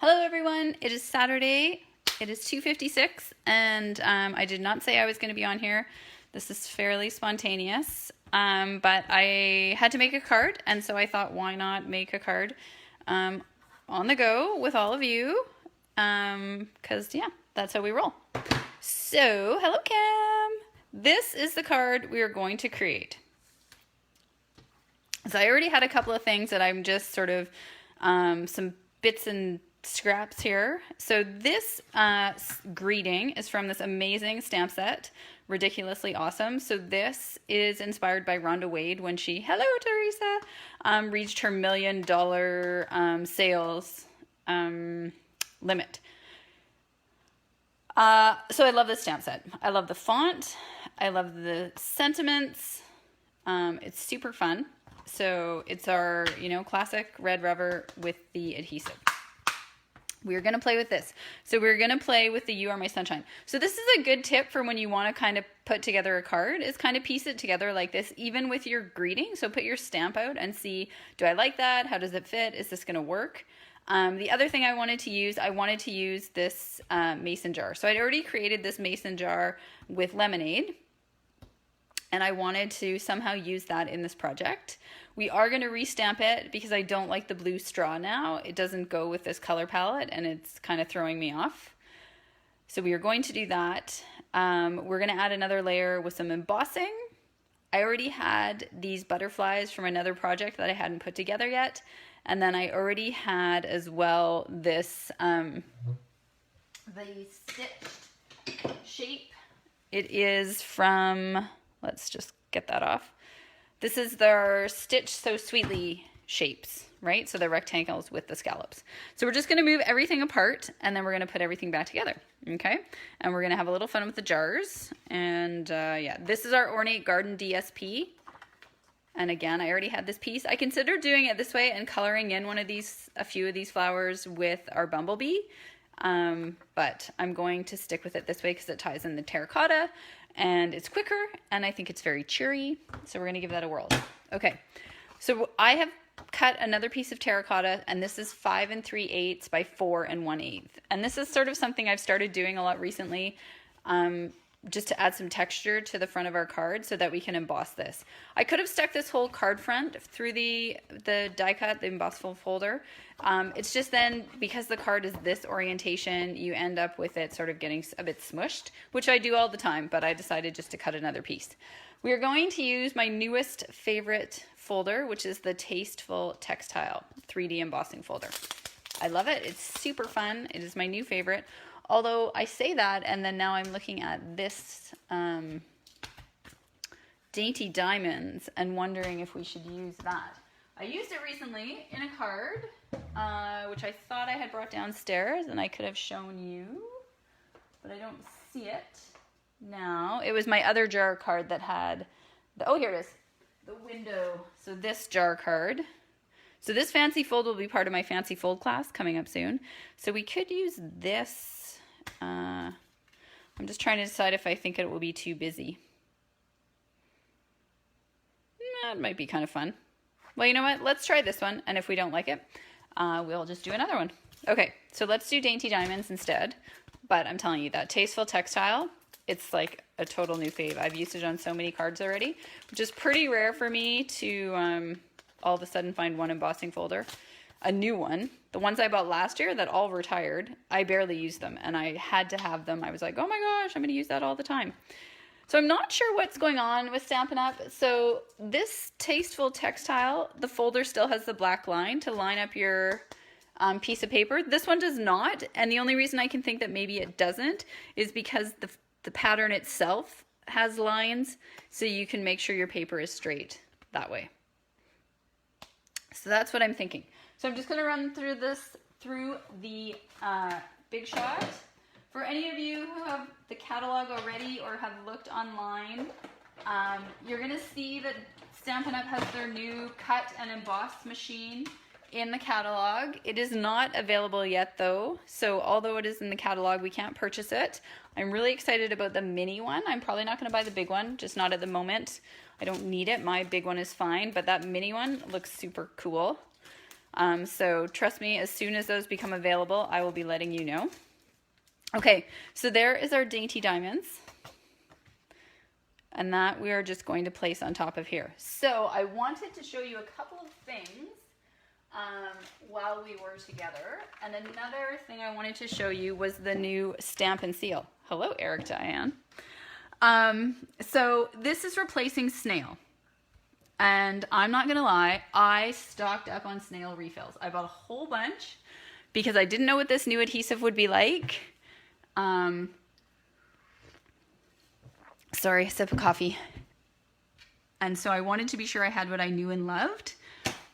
Hello everyone, it is Saturday, it is 2:56, and I did not say I was going to be on here. This is fairly spontaneous, but I had to make a card, and so I thought, why not make a card on the go with all of you, because yeah, that's how we roll. So, hello Cam! This is the card we are going to create. So I already had a couple of things that I'm just sort of, some bits and scraps here. So this greeting is from this amazing stamp set, Ridiculously Awesome. So this is inspired by Rhonda Wade when she, hello Teresa, reached her $1 million sales limit. So I love this stamp set. I love the font. I love the sentiments. It's super fun. So it's our, classic red rubber with the adhesive. We're going to play with this. So we're going to play with the You Are My Sunshine. So this is a good tip for when you want to kind of put together a card, is kind of piece it together like this, even with your greeting. So put your stamp out and see, do I like that? How does it fit? Is this going to work? The other thing I wanted to use this mason jar. So I'd already created this mason jar with lemonade, and I wanted to somehow use that in this project. We are going to restamp it because I don't like the blue straw now. It doesn't go with this color palette and it's kind of throwing me off. So we are going to do that. We're going to add another layer with some embossing. I already had these butterflies from another project that I hadn't put together yet. And then I already had as well this, the stitched shape. It is from, let's just get that off. This is their Stitch So Sweetly shapes, right? So the rectangles with the scallops. So we're just going to move everything apart, and then we're going to put everything back together, okay? And we're going to have a little fun with the jars. And yeah, this is our Ornate Garden Dsp. And again, I already had this piece. I considered doing it this way and coloring in a few of these flowers with our Bumble Bee. But I'm going to stick with it this way because it ties in the terracotta and it's quicker and I think it's very cheery. So we're going to give that a whirl. Okay, so I have cut another piece of terracotta, and this is 5 3/8 by 4 1/8. And this is sort of something I've started doing a lot recently, just to add some texture to the front of our card so that we can emboss this. I could have stuck this whole card front through the die cut, the embossable folder. It's just then, because the card is this orientation, you end up with it sort of getting a bit smushed, which I do all the time, but I decided just to cut another piece. We are going to use my newest favorite folder, which is the Tasteful Textile 3D embossing folder. I love it. It's super fun. It is my new favorite. Although I say that, and then now I'm looking at this Dainty Diamonds and wondering if we should use that. I used it recently in a card, which I thought I had brought downstairs and I could have shown you, but I don't see it now. It was my other jar card that had, oh, here it is, the window. So this jar card. So this fancy fold will be part of my fancy fold class coming up soon. So we could use this. I'm just trying to decide if I think it will be too busy. It might be kind of fun. Well, you know what? Let's try this one, and if we don't like it, we'll just do another one. Okay, so let's do Dainty Diamonds instead. But I'm telling you, that Tasteful Textile, it's like a total new fave. I've used it on so many cards already, which is pretty rare for me to all of a sudden find one embossing folder. A new one. The ones I bought last year that all retired, I barely used them, and I had to have them. I was like, oh my gosh, I'm going to use that all the time. So I'm not sure what's going on with Stampin' Up. So this Tasteful Textile, the folder still has the black line to line up your piece of paper. This one does not, and the only reason I can think that maybe it doesn't is because the pattern itself has lines, so you can make sure your paper is straight that way. So that's what I'm thinking. So I'm just going to run through this through the Big Shot. For any of you who have the catalog already or have looked online, you're going to see that Stampin' Up! Has their new cut and emboss machine in the catalog. It is not available yet though, so although it is in the catalog, we can't purchase it. I'm really excited about the mini one. I'm probably not going to buy the big one, just not at the moment. I don't need it. My big one is fine, but that mini one looks super cool. So trust me, as soon as those become available, I will be letting you know. Okay, so there is our dainty diamonds. And that we are just going to place on top of here. So I wanted to show you a couple of things while we were together. And another thing I wanted to show you was the new stamp and seal. Hello, Eric Diane. So this is replacing snail. And I'm not gonna lie, I stocked up on snail refills. I bought a whole bunch because I didn't know what this new adhesive would be like. Sorry, sip of coffee. And so I wanted to be sure I had what I knew and loved,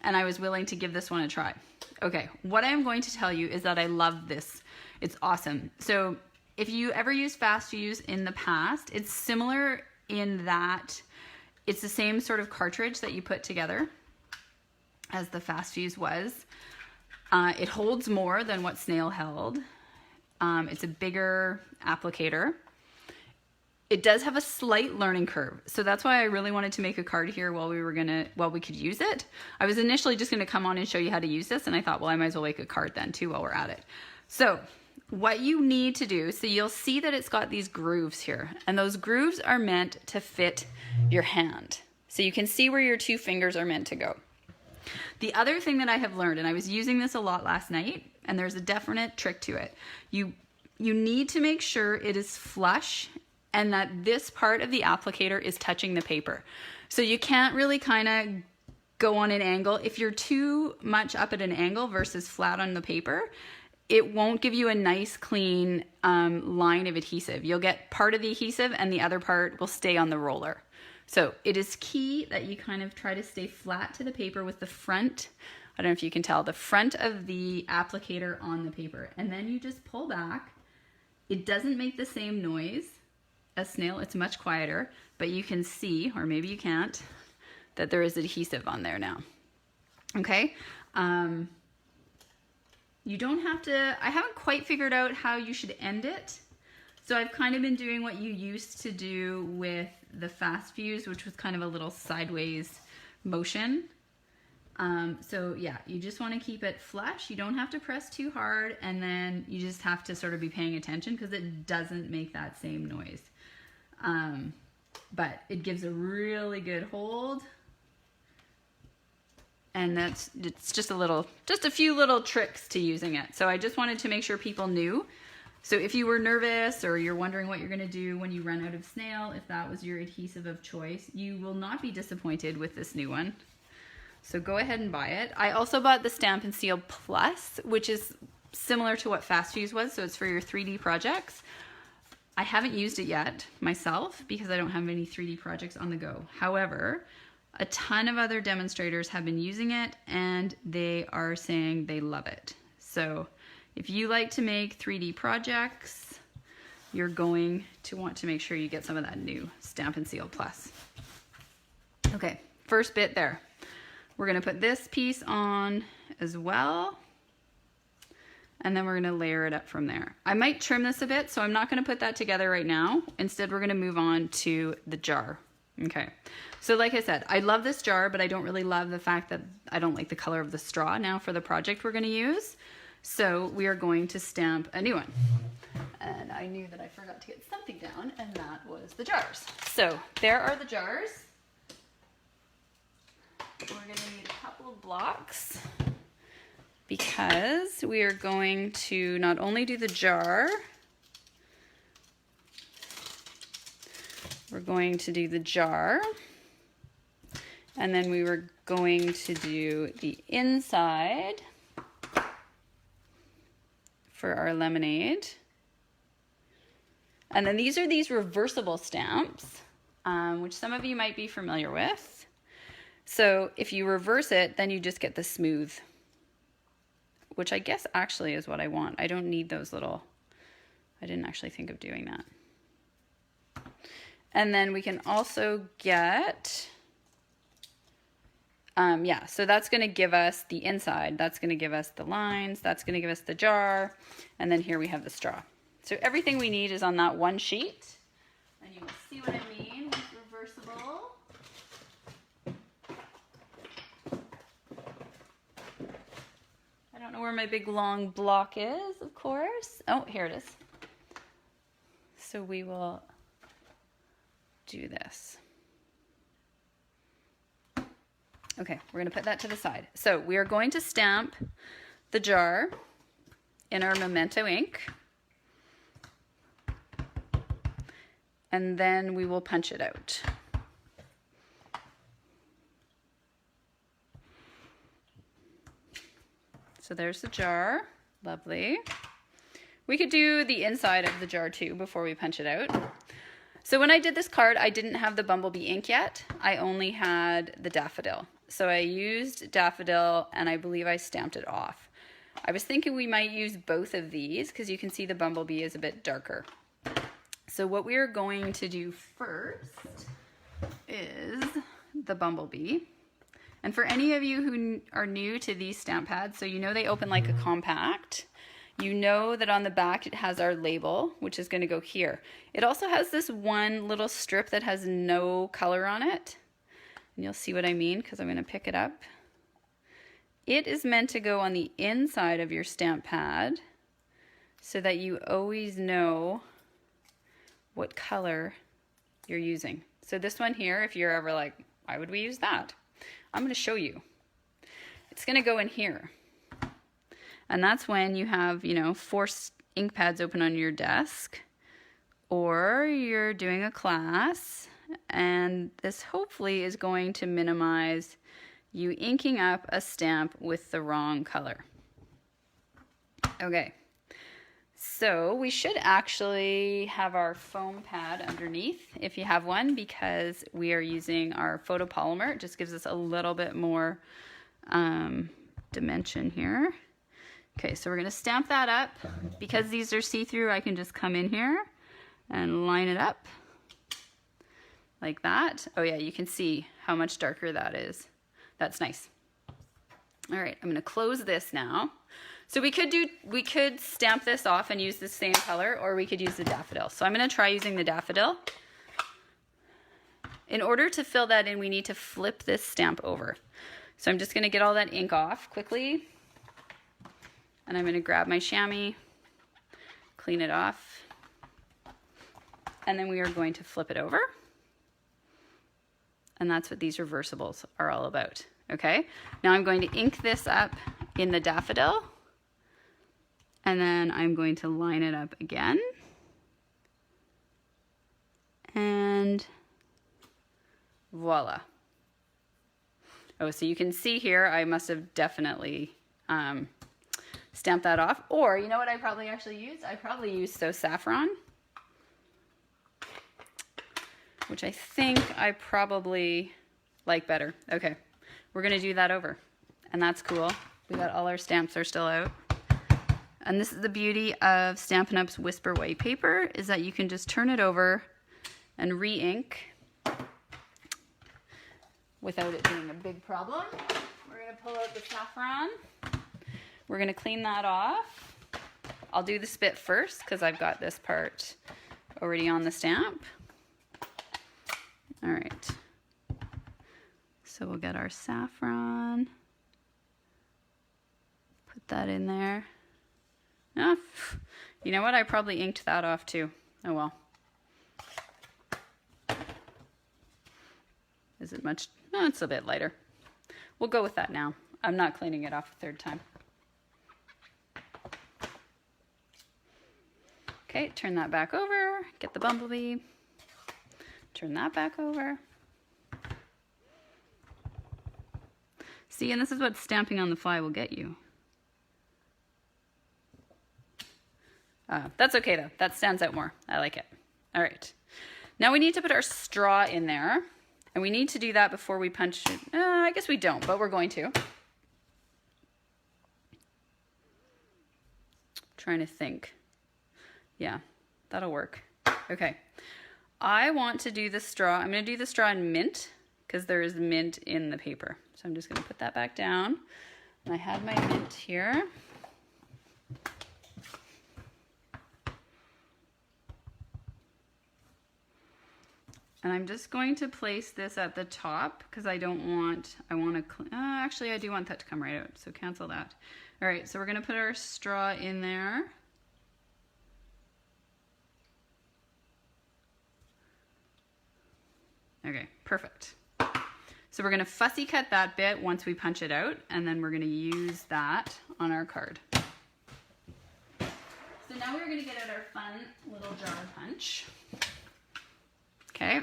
and I was willing to give this one a try. Okay, what I am going to tell you is that I love this. It's awesome. So if you ever used Fast Fuse in the past, it's similar in that it's the same sort of cartridge that you put together as the Fast Fuse was. It holds more than what Snail held. It's a bigger applicator. It does have a slight learning curve. So that's why I really wanted to make a card here while we could use it. I was initially just gonna come on and show you how to use this, and I thought, well, I might as well make a card then too while we're at it. So what you need to do, so you'll see that it's got these grooves here, and those grooves are meant to fit your hand. So you can see where your two fingers are meant to go. The other thing that I have learned, and I was using this a lot last night, and there's a definite trick to it. You need to make sure it is flush and that this part of the applicator is touching the paper. So you can't really kind of go on an angle. If you're too much up at an angle versus flat on the paper, it won't give you a nice clean line of adhesive. You'll get part of the adhesive and the other part will stay on the roller. So it is key that you kind of try to stay flat to the paper with the front, I don't know if you can tell, the front of the applicator on the paper. And then you just pull back. It doesn't make the same noise as Snail, it's much quieter, but you can see, or maybe you can't, that there is adhesive on there now. Okay, you don't have to, I haven't quite figured out how you should end it. So I've kind of been doing what you used to do with the Fast Fuse, which was kind of a little sideways motion. So yeah, you just want to keep it flush. You don't have to press too hard, and then you just have to sort of be paying attention because it doesn't make that same noise. But it gives a really good hold. And it's just a few little tricks to using it. So I just wanted to make sure people knew. So if you were nervous or you're wondering what you're going to do when you run out of Snail, if that was your adhesive of choice, you will not be disappointed with this new one. So go ahead and buy it. I also bought the Stamp and Seal Plus, which is similar to what Fast Fuse was. So it's for your 3D projects. I haven't used it yet myself because I don't have any 3D projects on the go. However, a ton of other demonstrators have been using it and they are saying they love it. So if you like to make 3D projects, you're going to want to make sure you get some of that new Stamp and Seal Plus. Okay, first bit there. We're gonna put this piece on as well. And then we're gonna layer it up from there. I might trim this a bit, so I'm not gonna put that together right now. Instead, we're gonna move on to the jar. Okay, so like I said, I love this jar, but I don't really love the fact that I don't like the color of the straw now for the project we're gonna use. So we are going to stamp a new one. And I knew that I forgot to get something down, and that was the jars. So there are the jars. We're gonna need a couple of blocks because we are going to not only do the jar, we're going to do the jar, and then we were going to do the inside for our lemonade. And then these are these reversible stamps, which some of you might be familiar with. So if you reverse it, then you just get the smooth, which I guess actually is what I want. I don't need those little, I didn't actually think of doing that. And then we can also get, yeah, so that's gonna give us the inside. That's gonna give us the lines. That's gonna give us the jar. And then here we have the straw. So everything we need is on that one sheet. And you will see what I mean with reversible. know where my big long block is, of course. Oh, here it is. So we will do this. Okay, we're gonna put that to the side. So we are going to stamp the jar in our Memento ink. And then we will punch it out. So there's the jar, lovely. We could do the inside of the jar too before we punch it out. So when I did this card, I didn't have the Bumble Bee ink yet. I only had the daffodil. So I used daffodil and I believe I stamped it off. I was thinking we might use both of these because you can see the Bumble Bee is a bit darker. So what we are going to do first is the Bumble Bee. And for any of you who are new to these stamp pads, so you know they open like a compact. You know that on the back it has our label, which is going to go here. It also has this one little strip that has no color on it. And you'll see what I mean because I'm going to pick it up. It is meant to go on the inside of your stamp pad so that you always know what color you're using. So this one here, if you're ever like, why would we use that? I'm going to show you. It's going to go in here. And that's when you have, you know, 4 ink pads open on your desk, or you're doing a class, and this hopefully is going to minimize you inking up a stamp with the wrong color. Okay. So we should actually have our foam pad underneath if you have one, because we are using our photopolymer. It just gives us a little bit more dimension here. Okay, so we're going to stamp that up. Because these are see-through, I can just come in here and line it up like that. Oh yeah, you can see how much darker that is. That's nice. All right, I'm going to close this now. So we could stamp this off and use the same color, or we could use the daffodil. So I'm going to try using the daffodil. In order to fill that in, we need to flip this stamp over. So I'm just going to get all that ink off quickly. And I'm going to grab my chamois, clean it off. And then we are going to flip it over. And that's what these reversibles are all about. Okay, now I'm going to ink this up in the daffodil. And then I'm going to line it up again. And voila. Oh, so you can see here, I must have definitely stamped that off. Or, you know what I probably actually used? I probably used So Saffron, which I think I probably like better. Okay, we're going to do that over. And that's cool. We got all our stamps are still out. And this is the beauty of Stampin' Up's Whisper White paper, is that you can just turn it over and re-ink without it being a big problem. We're going to pull out the saffron. We're going to clean that off. I'll do the spit first because I've got this part already on the stamp. All right. So we'll get our saffron. Put that in there. Oh, you know what? I probably inked that off too. Oh well. Is it much? No, it's a bit lighter. We'll go with that now. I'm not cleaning it off a third time. Okay, turn that back over. Get the Bumble Bee. Turn that back over. See, and this is what stamping on the fly will get you. That's okay though. That stands out more. I like it. All right. Now we need to put our straw in there. And we need to do that before we punch it. I guess we don't, but we're going to. Trying to think. Yeah, that'll work. Okay. I want to do the straw. I'm going to do the straw in mint because there is mint in the paper. So I'm just going to put that back down. And I had my mint here. And I'm just going to place this at the top because I want to, actually I do want that to come right out, so cancel that. All right, so we're gonna put our straw in there. Okay, perfect. So we're gonna fussy cut that bit once we punch it out, and then we're gonna use that on our card. So now we're gonna get out our fun little jar punch. Okay.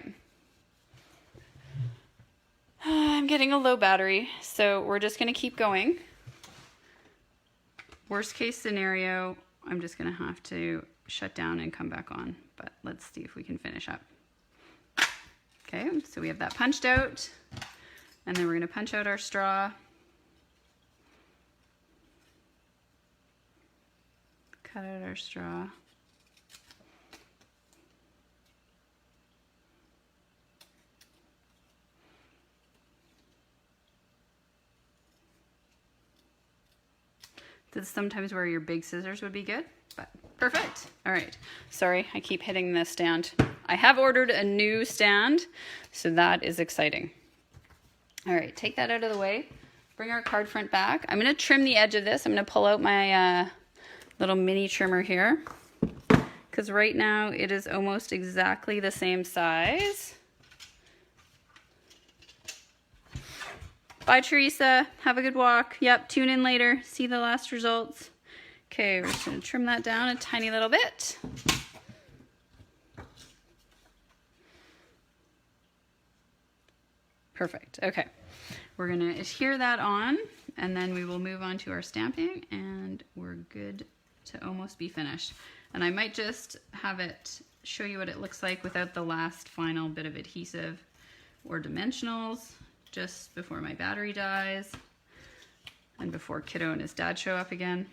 I'm getting a low battery, so we're just gonna keep going. Worst case scenario, I'm just gonna have to shut down and come back on, but let's see if we can finish up. Okay, so we have that punched out, and then we're gonna punch out our straw. Cut out our straw. This is sometimes where your big scissors would be good, but perfect. All right, sorry, I keep hitting the stand. I have ordered a new stand, so that is exciting. All right, take that out of the way. Bring our card front back. I'm gonna trim the edge of this. I'm gonna pull out my little mini trimmer here, because right now it is almost exactly the same size. Bye, Teresa. Have a good walk. Yep, tune in later. See the last results. Okay, we're just gonna trim that down a tiny little bit. Perfect, okay. We're gonna adhere that on, and then we will move on to our stamping, and we're good to almost be finished. And I might just have it show you what it looks like without the last final bit of adhesive or dimensionals, just before my battery dies and before Kiddo and his dad show up again.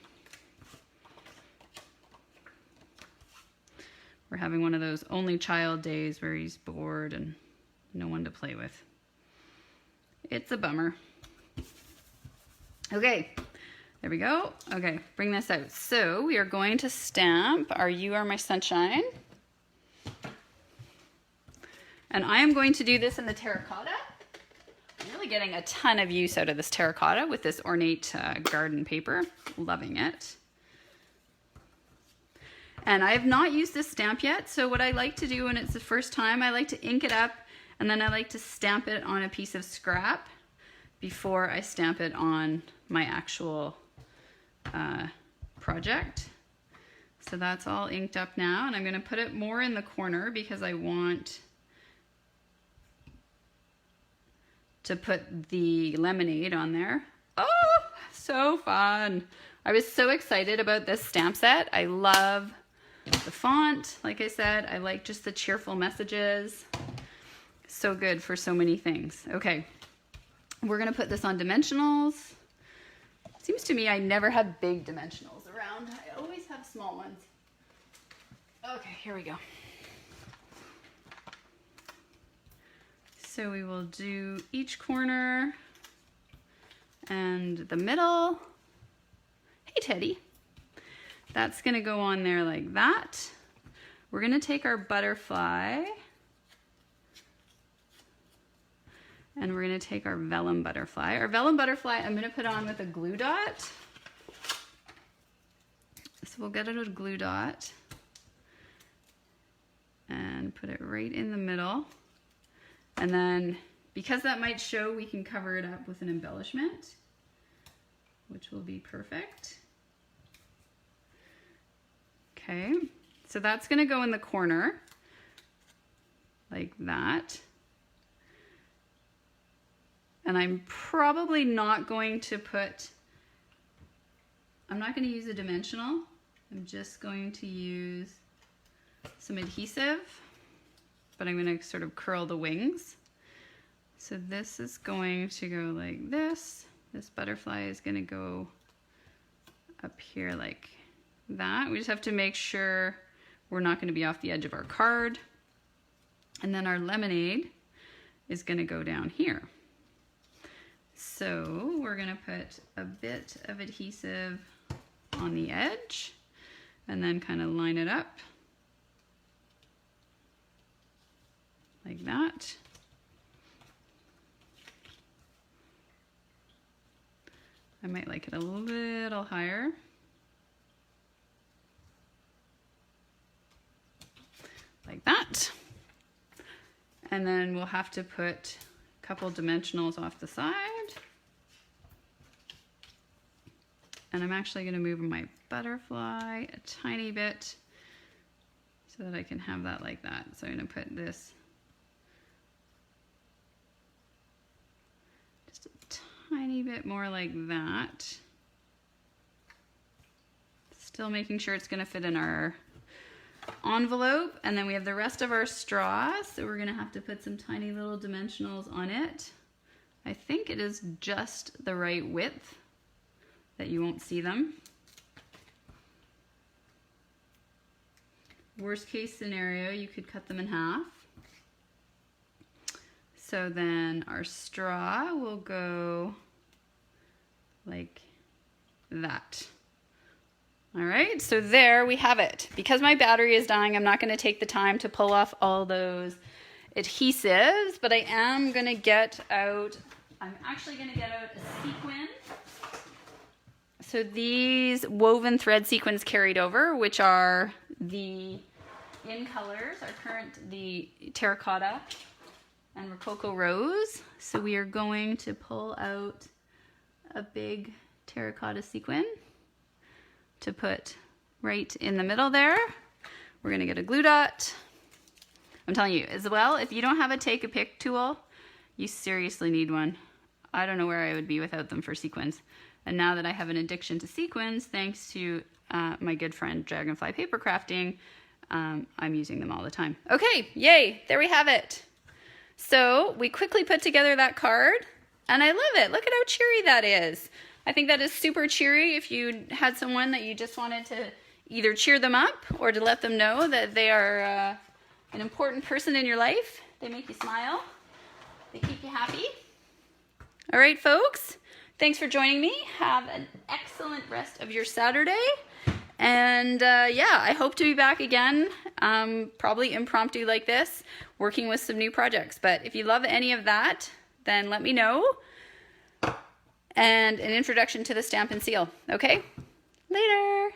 We're having one of those only child days where he's bored and no one to play with. It's a bummer. Okay, there we go. Okay, bring this out. So we are going to stamp our You Are My Sunshine. And I am going to do this in the terracotta. I'm really getting a ton of use out of this terracotta with this Ornate Garden paper. Loving it. And I have not used this stamp yet, so what I like to do when it's the first time, I like to ink it up, and then I like to stamp it on a piece of scrap before I stamp it on my actual project. So that's all inked up now, and I'm going to put it more in the corner because I want to put the lemonade on there. Oh, so fun. I was so excited about this stamp set. I love the font. Like I said, I like just the cheerful messages. So good for so many things. Okay, we're gonna put this on dimensionals. Seems to me I never have big dimensionals around. I always have small ones. Okay, here we go. So we will do each corner and the middle. Hey, Teddy. That's gonna go on there like that. We're gonna take our butterfly and we're gonna take our vellum butterfly. Our vellum butterfly I'm gonna put on with a glue dot. So we'll get it a glue dot and put it right in the middle. And then, because that might show, we can cover it up with an embellishment, which will be perfect. Okay, so that's gonna go in the corner, like that. And I'm probably not going to put, I'm not gonna use a dimensional. I'm just going to use some adhesive, but I'm gonna sort of curl the wings. So this is going to go like this. This butterfly is gonna go up here like that. We just have to make sure we're not gonna be off the edge of our card. And then our lemonade is gonna go down here. So we're gonna put a bit of adhesive on the edge and then kind of line it up. like that. I might like it a little higher. Like that. And then we'll have to put a couple dimensionals off the side. And I'm actually going to move my butterfly a tiny bit so that I can have that like that. So I'm going to put this just a tiny bit more like that. Still making sure it's going to fit in our envelope. And then we have the rest of our straw, so we're going to have to put some tiny little dimensionals on it. I think it is just the right width that you won't see them. Worst case scenario, you could cut them in half. So then our straw will go like that. All right, so there we have it. Because my battery is dying, I'm not going to take the time to pull off all those adhesives, but I am going to get out, I'm actually going to get out a sequin. So these woven thread sequins carried over, which are the in colors, the terracotta and rococo rose. So we are going to pull out a big terracotta sequin to put right in the middle there. We're gonna get a glue dot. I'm telling you, as well, if you don't have a take a pick tool, you seriously need one. I don't know where I would be without them for sequins. And now that I have an addiction to sequins, thanks to my good friend Dragonfly Paper Crafting, I'm using them all the time. Okay, yay, there we have it. So we quickly put together that card, and I love it. Look at how cheery that is. I think that is super cheery if you had someone that you just wanted to either cheer them up or to let them know that they are an important person in your life. They make you smile. They keep you happy. All right, folks. Thanks for joining me. Have an excellent rest of your Saturday. And yeah, I hope to be back again, probably impromptu like this, working with some new projects. But if you love any of that, then let me know. And an introduction to the Stamp and Seal. Okay? Later.